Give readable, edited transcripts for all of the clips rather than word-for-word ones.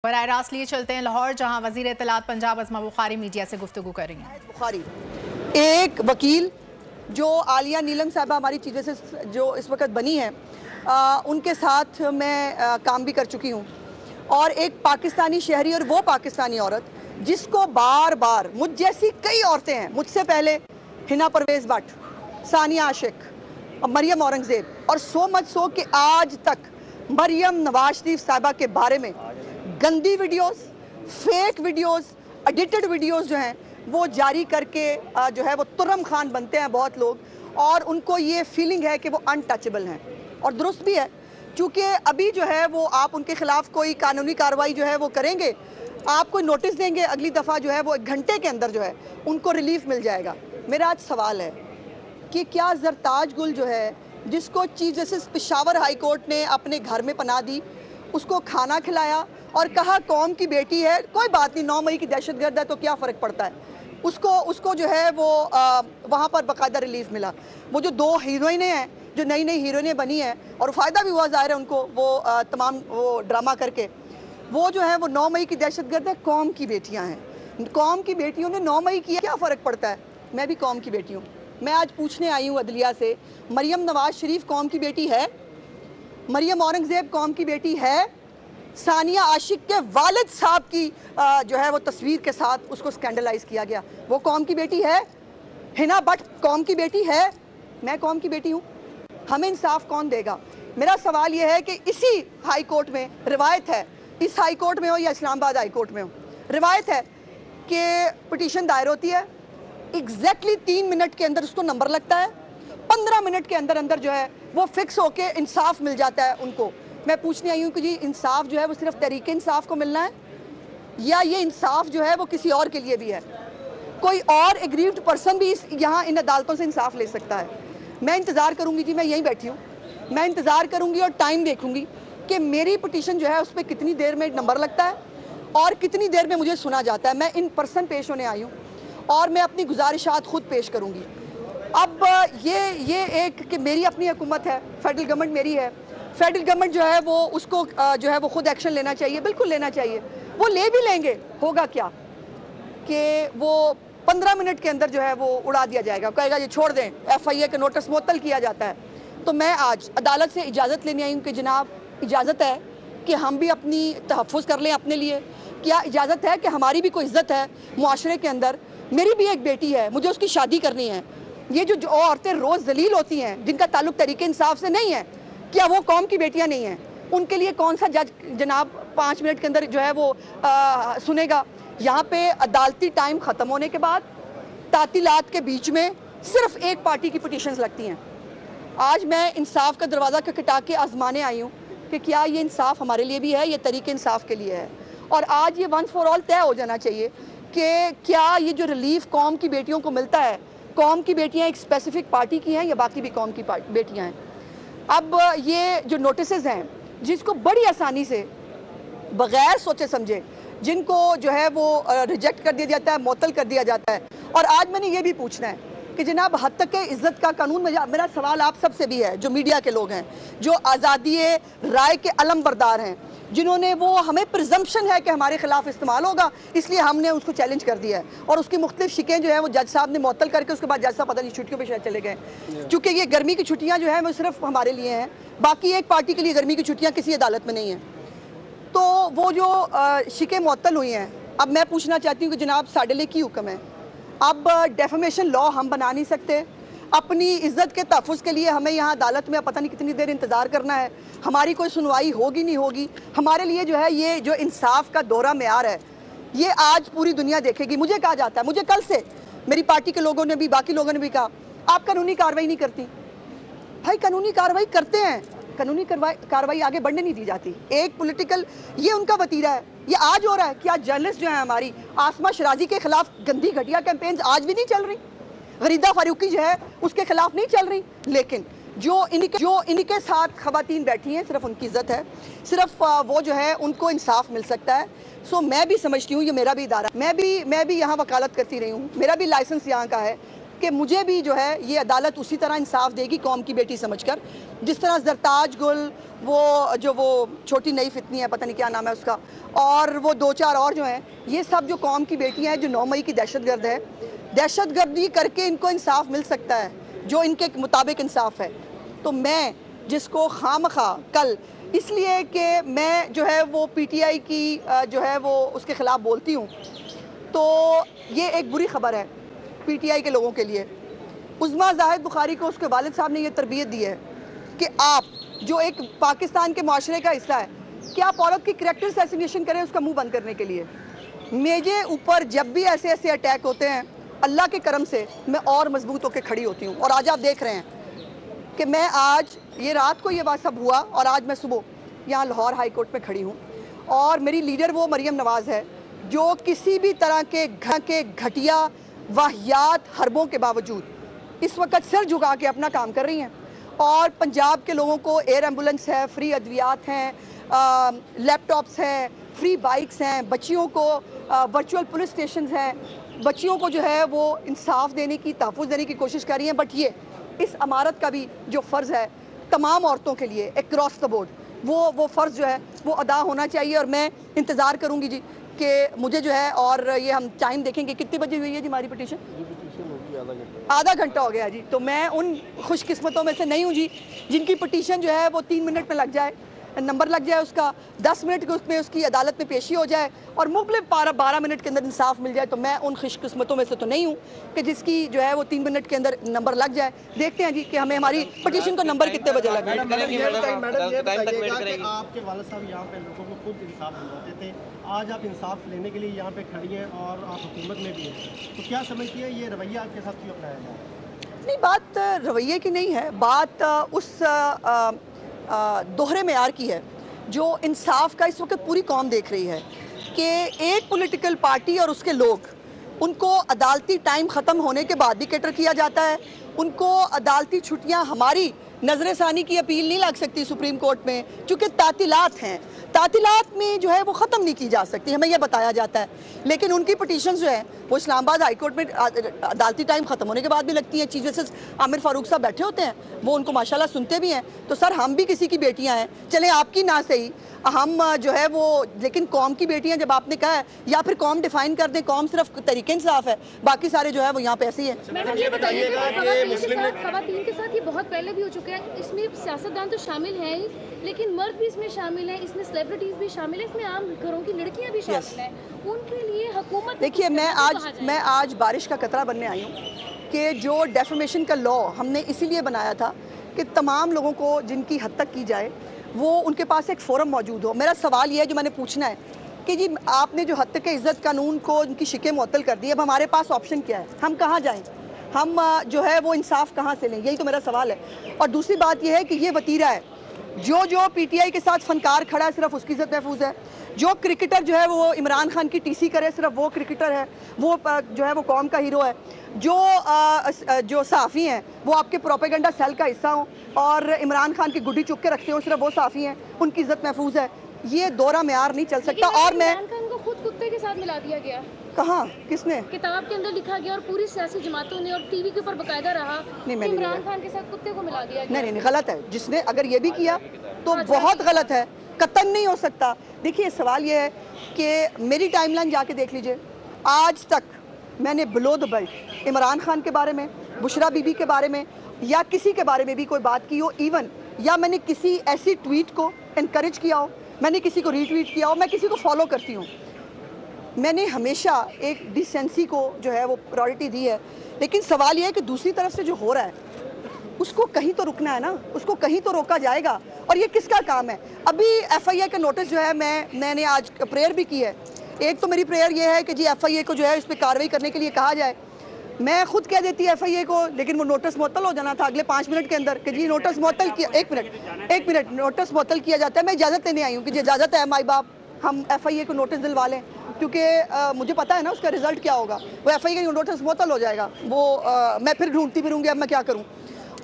बराह रास्त लिए चलते हैं लाहौर, जहां वजीर इत्तलात पंजाब अज़मा बुखारी मीडिया से गुफ्तगू कर रही हैं। बुखारी एक वकील जो आलिया नीलम साहबा हमारी चीज़ से जो इस वक्त बनी है, उनके साथ मैं काम भी कर चुकी हूँ। और एक पाकिस्तानी शहरी और वो पाकिस्तानी औरत जिसको बार बार मुझ जैसी कई औरतें हैं, मुझसे पहले हिना परवेज़ भट्ट, सानिया आशिक, मरियम औरंगज़ेब और सो मच सो कि आज तक मरियम नवाज शरीफ साहबा के बारे में गंदी videos, fake videos, edited videos जो हैं वो जारी करके जो है वो तुर्रम खान बनते हैं बहुत लोग, और उनको ये फीलिंग है कि वो अनटचेबल हैं। और दुरुस्त भी है, क्योंकि अभी जो है वो आप उनके ख़िलाफ़ कोई कानूनी कार्रवाई जो है वो करेंगे, आप कोई नोटिस देंगे, अगली दफ़ा जो है वो 1 घंटे के अंदर जो है उनको रिलीफ मिल जाएगा। मेरा आज सवाल है कि क्या जरताज गुल जो है, जिसको chief justice Peshawar high court ने अपने घर में पनाह दी, उसको खाना खिलाया और कहा कौम की बेटी है, कोई बात नहीं, 9 मई की दहशतगर्द है तो क्या फ़र्क पड़ता है, उसको जो है वो वहाँ पर बाकायदा रिलीफ मिला। वो जो 2 हीरोइनें हैं जो नई नई हीरोइनें बनी हैं, और फ़ायदा भी हुआ ज़ाहिर है उनको, वो तमाम वो ड्रामा करके, वो जो है वो 9 मई की दहशतगर्द है, कौम की बेटियाँ हैं। कौम की बेटियों ने 9 मई किया, क्या फ़र्क पड़ता है, मैं भी कौम की बेटी हूँ। मैं आज पूछने आई हूँ अदलिया से, मरियम नवाज शरीफ कौम की बेटी है? मरियम औरंगज़ेब कौम की बेटी है? सानिया आशिक के वालिद साहब की जो है वो तस्वीर के साथ उसको स्कैंडलाइज किया गया, वो कौम की बेटी है? हिना भट्ट कौम की बेटी है? मैं कौम की बेटी हूँ? हमें इंसाफ कौन देगा? मेरा सवाल ये है कि इसी हाई कोर्ट में रिवायत है, इस हाई कोर्ट में हो या इस्लामाबाद हाई कोर्ट में हो, रिवायत है कि पिटीशन दायर होती है, एग्जैक्टली 3 मिनट के अंदर उसको नंबर लगता है, 15 मिनट के अंदर अंदर जो है वो फिक्स होके इंसाफ मिल जाता है उनको। मैं पूछने आई हूँ कि जी इंसाफ जो है वो सिर्फ तहरीक इंसाफ को मिलना है, या ये इंसाफ जो है वो किसी और के लिए भी है? कोई और एग्रीव्ड पर्सन भी यहाँ इन अदालतों से इंसाफ ले सकता है? मैं इंतज़ार करूँगी जी, मैं यहीं बैठी हूँ, मैं इंतज़ार करूँगी और टाइम देखूँगी कि मेरी पिटीशन जो है उस पर कितनी देर में नंबर लगता है और कितनी देर में मुझे सुना जाता है। मैं इन पर्सन पेश होने आई हूँ और मैं अपनी गुजारिशात खुद पेश करूँगी। अब ये एक कि मेरी अपनी हुकूमत है, फेडरल गवर्नमेंट मेरी है, फेडरल गवर्नमेंट जो है वो उसको जो है वो खुद एक्शन लेना चाहिए, बिल्कुल लेना चाहिए, वो ले भी लेंगे। होगा क्या कि वो 15 मिनट के अंदर जो है वो उड़ा दिया जाएगा, कहेगा ये छोड़ दें, FIA का नोटिस मुअत्तल किया जाता है। तो मैं आज अदालत से इजाज़त लेने आई हूँ कि जनाब इजाज़त है कि हम भी अपनी तहफ़्फ़ुज़ कर लें अपने लिए, क्या इजाज़त है कि हमारी भी कोई इज़्ज़त है मुआशरे के अंदर, मेरी भी एक बेटी है, मुझे उसकी शादी करनी है। ये जो औरतें रोज़ जलील होती हैं, जिनका ताल्लुक़ तरीके इंसाफ से नहीं है, क्या वो कौम की बेटियां नहीं हैं? उनके लिए कौन सा जज जनाब 5 मिनट के अंदर जो है वो सुनेगा? यहाँ पे अदालती टाइम ख़त्म होने के बाद तातीलात के बीच में सिर्फ एक पार्टी की पिटीशंस लगती हैं। आज मैं इंसाफ का दरवाज़ा खटखटा के आजमाने आई हूँ कि क्या ये इंसाफ हमारे लिए भी है, ये तरीके इंसाफ के लिए है। और आज ये वंस फॉर ऑल तय हो जाना चाहिए कि क्या ये जो रिलीफ कौम की बेटियों को मिलता है, कौम की बेटियाँ एक स्पेसिफिक पार्टी की हैं या बाकी भी कौम की बेटियाँ हैं। अब ये जो नोटिसेस हैं जिसको बड़ी आसानी से बग़ैर सोचे समझे जिनको जो है वो रिजेक्ट कर दिया जाता है, मुअत्तल कर दिया जाता है। और आज मैंने ये भी पूछना है कि जनाब हद तक के इज़्ज़त का कानून, मेरा सवाल आप सबसे भी है जो मीडिया के लोग हैं, जो आज़ादी राय के अलमबरदार हैं, जिन्होंने वो हमें प्रिजम्पशन है कि हमारे खिलाफ इस्तेमाल होगा, इसलिए हमने उसको चैलेंज कर दिया है। और उसकी मुख्तलिफ शिकें जो है वो जज साहब ने मुअत्तल करके उसके बाद जज साहब पता नहीं छुट्टियों पे शायद चले गए, क्योंकि ये गर्मी की छुट्टियां जो है वो सिर्फ हमारे लिए हैं, बाकी एक पार्टी के लिए गर्मी की छुट्टियां किसी अदालत में नहीं हैं। तो वो जो शिकें मुअत्तल हुई हैं, अब मैं पूछना चाहती हूँ कि जनाब साढ़े लिए की हुक्म है? अब डेफेमेशन लॉ हम बना नहीं सकते, अपनी इज़्ज़त के तहफ़्फ़ुज़ के लिए हमें यहाँ अदालत में पता नहीं कितनी देर इंतज़ार करना है, हमारी कोई सुनवाई होगी नहीं होगी। हमारे लिए जो है ये जो इंसाफ का दौरा मेयार है, ये आज पूरी दुनिया देखेगी। मुझे कहा जाता है, मुझे कल से मेरी पार्टी के लोगों ने भी, बाकी लोगों ने भी कहा आप कानूनी कार्रवाई नहीं करती। भाई कानूनी कार्रवाई करते हैं, कानूनी कार्रवाई आगे बढ़ने नहीं दी जाती। एक पॉलिटिकल ये उनका वतीरा है, ये आज हो रहा है कि आज जर्नलिस्ट जो है हमारी आसमा शराजी के खिलाफ गंदी घटिया कैंपेन्स आज भी नहीं चल रही, गरीदा फारूकी जो है उसके खिलाफ नहीं चल रही, लेकिन जो इनके साथ खवातीन बैठी हैं सिर्फ उनकी इज़्ज़त है, सिर्फ वो जो है उनको इंसाफ मिल सकता है। सो मैं भी समझती हूँ ये मेरा भी इदारा, मैं भी यहाँ वकालत करती रही हूँ, मेरा भी लाइसेंस यहाँ का है, कि मुझे भी जो है ये अदालत उसी तरह इंसाफ देगी कौम की बेटी समझकर, जिस तरह जरताज गुल, वो छोटी नई फितनी है, पता नहीं क्या नाम है उसका, और वो 2-4 और जो हैं, ये सब जो कौम की बेटियां हैं जो 9 मई की दहशतगर्द है, दहशतगर्दी करके इनको इंसाफ मिल सकता है जो इनके मुताबिक इंसाफ है। तो मैं जिसको खामखा कल इसलिए कि मैं जो है वो PTI की जो है वो उसके ख़िलाफ़ बोलती हूँ, तो ये एक बुरी ख़बर है PTI के लोगों के लिए। उज़्मा जाहिद बुखारी को उसके वालिद साहब ने ये तरबियत दी है कि आप जो एक पाकिस्तान के माशरे का हिस्सा है, कि आप औरत की करैक्टर असैसिनेशन करें उसका मुंह बंद करने के लिए। मेरे ऊपर जब भी ऐसे ऐसे अटैक होते हैं, अल्लाह के करम से मैं और मजबूत होकर खड़ी होती हूँ। और आज आप देख रहे हैं कि मैं आज ये रात को ये बात सब हुआ और आज मैं सुबह यहाँ लाहौर हाई कोर्ट में खड़ी हूँ और मेरी लीडर वो मरियम नवाज़ है जो किसी भी तरह के घटिया वाहियात हरबों के बावजूद इस वक्त सिर झुका के अपना काम कर रही हैं। और पंजाब के लोगों को एयर एम्बुलेंस है, फ्री अद्वियात हैं, लैपटॉप्स हैं, फ्री बाइक्स हैं, बच्चियों को वर्चुअल पुलिस स्टेशन हैं, बच्चियों को जो है वो इंसाफ देने की, तहफ़्फ़ुज़ देने की कोशिश कर रही हैं। बट ये इस अमारत का भी जो फ़र्ज़ है तमाम औरतों के लिए अक्रॉस द बोर्ड, वो फ़र्ज़ जो है वो अदा होना चाहिए। और मैं इंतज़ार करूँगी जी कि मुझे जो है, और ये हम टाइम देखेंगे कितने बजे हुई है जी हमारी पिटीशन, आधा घंटा हो गया जी। तो मैं उन खुशकिस्मतों में से नहीं हूँ जी जिनकी पिटीशन जो है वो 3 मिनट में लग जाए, नंबर लग जाए उसका, 10 मिनट के उसमें उसकी अदालत में पेशी हो जाए और मुकम्मल 12 मिनट के अंदर इंसाफ मिल जाए। तो मैं उन खुशकिस्मतों में से तो नहीं हूँ कि जिसकी जो है वो 3 मिनट के अंदर नंबर लग जाए। देखते हैं जी कि हमें हमारी पिटीशन को नंबर कितने बजे लगे। आपके वालिद साहब यहाँ पे लोगों को खुद इंसाफ दिलवाते थे, आज आप इंसाफ लेने के लिए यहाँ पे खड़ी हैं और आप हुकूमत में भी हैं, तो क्या समझती है ये रवैया आपके साथ क्यों अपनाया जाए? नहीं, बात रवैये की नहीं है, बात उस दोहरे मेयार की है जो इंसाफ का इस वक्त पूरी कौम देख रही है कि एक पॉलिटिकल पार्टी और उसके लोग, उनको अदालती टाइम ख़त्म होने के बाद भी कैटर किया जाता है, उनको अदालती छुट्टियां, हमारी नजर सानी की अपील नहीं लग सकती सुप्रीम कोर्ट में क्योंकि तातीलात हैं, तातीलात में जो है वो ख़त्म नहीं की जा सकती, हमें यह बताया जाता है। लेकिन उनकी पिटीशन जो है वो इस्लामाबाद हाई कोर्ट में अदालती टाइम ख़त्म होने के बाद भी लगती है। चीफ जस्टिस आमिर फारूक साहब बैठे होते हैं, वो उनको माशाल्लाह सुनते भी हैं। तो सर, हम भी किसी की बेटियां हैं, चले आपकी ना सही, हम जो है वो, लेकिन कौम की बेटियां जब आपने कहा है, या फिर कौम डिफाइन कर दें, कौम सिर्फ तरीके इंसाफ है, बाकी सारे जो है वो यहाँ पे ऐसे ही है। ये बताइएगा कि मुस्लिम खवातीन के साथ ये बहुत पहले भी हो चुके हैं, इसमें सियासतदान तो शामिल हैं ही, लेकिन मर्द भी इसमें शामिल हैं, इसमें सेलिब्रिटीज भी शामिल हैं, इसमें आम घरों की लड़कियां भी शामिल हैं। उनके लिए हुकूमत, देखिए मैं आज बारिश का कतरा बनने आई हूँ कि जो डेफेमेशन का लॉ हमने इसीलिए बनाया था कि तमाम लोगों को जिनकी हद तक की जाए वो उनके पास एक फ़ोरम मौजूद हो। मेरा सवाल ये है जो मैंने पूछना है कि जी आपने जो हद तक इज़्ज़त कानून को उनकी शिकें मुअत्तल कर दी, अब हमारे पास ऑप्शन क्या है, हम कहाँ जाएँ, हम जो है वो इंसाफ कहाँ से लें, यही तो मेरा सवाल है। और दूसरी बात यह है कि ये वतीरा है, जो PTI के साथ फनकार खड़ा है सिर्फ उसकी इज़्ज़त महफूज है, जो क्रिकेटर जो है वो इमरान खान की TC करे सिर्फ वो क्रिकेटर है, वो जो है वो कौम का हीरो है, जो सहाफ़ी हैं वो आपके प्रोपेगेंडा सेल का हिस्सा हों और इमरान खान की गुड्डी चुप के रखते हो, सिर्फ वो सहाफ़ी हैं, उनकी इज़्ज़त महफूज है। ये दोहरा मेयार नहीं चल सकता। और मैं इमरान खान को खुद कुत्ते के साथ मिला दिया गया, कहाँ, किसने? किताब के अंदर लिखा गया और पूरी सियासी जमातों ने और टीवी के ऊपर बकायदा रहा, इमरान खान के साथ कुत्ते को मिला दिया गया। नहीं, गलत है। जिसने अगर ये भी किया तो बहुत गलत है, कतन नहीं हो सकता। देखिए, सवाल ये है कि मेरी टाइमलाइन जाके देख लीजिए, आज तक मैंने below the belt Imran Khan के बारे में, बुशरा बीबी के बारे में या किसी के बारे में भी कोई बात की हो, इवन या मैंने किसी ऐसी ट्वीट को इनकरेज किया हो, मैंने किसी को रीट्वीट किया हो, मैं किसी को फॉलो करती हूँ, मैंने हमेशा एक डिसेंसी को जो है वो प्रायोरिटी दी है। लेकिन सवाल यह है कि दूसरी तरफ से जो हो रहा है उसको कहीं तो रुकना है ना, उसको कहीं तो रोका जाएगा। और ये किसका काम है? अभी FIA का नोटिस जो है मैंने आज प्रेयर भी की है। एक तो मेरी प्रेयर ये है कि जी FIA को जो है इस पर कार्रवाई करने के लिए कहा जाए। मैं खुद कह देती FIA को, लेकिन वो नोटिस मुअत्तल हो जाना था अगले 5 मिनट के अंदर कि जी नोटिस मुअत्तल किया। एक मिनट नोटिस मुअत्तल किया जाता है। मैं इजाज़त लेने आई हूँ कि जी इजाज़त है माई बाप हम FIA को नोटिस दिलवा लें, क्योंकि मुझे पता है ना उसका रिजल्ट क्या होगा। वो FIA का नोटिस मुअत्तल हो जाएगा, वो मैं फिर ढूंढती फिरूँगी, अब मैं क्या करूँ।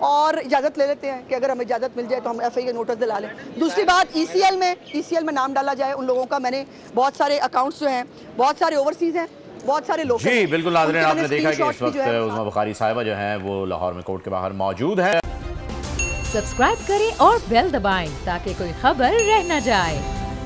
और इजाज़त ले लेते हैं कि अगर हमें इजाज़त मिल जाए तो हम FIA का नोटिस दिला लें। दूसरी बात, ECL में नाम डाला जाए उन लोगों का। मैंने बहुत सारे अकाउंट्स जो हैं, बहुत सारे ओवरसीज़ हैं बहुत सारे लोग जी बिल्कुल नाज़रीन, उनके आपने मैंने देखा कि screenshot इस भी वक्त जो है उज़्मा बुखारी साहिबा जो हैं वो लाहौर में कोर्ट के बाहर मौजूद है। सब्सक्राइब करें और बेल दबाएं ताकि कोई खबर रह न जाए।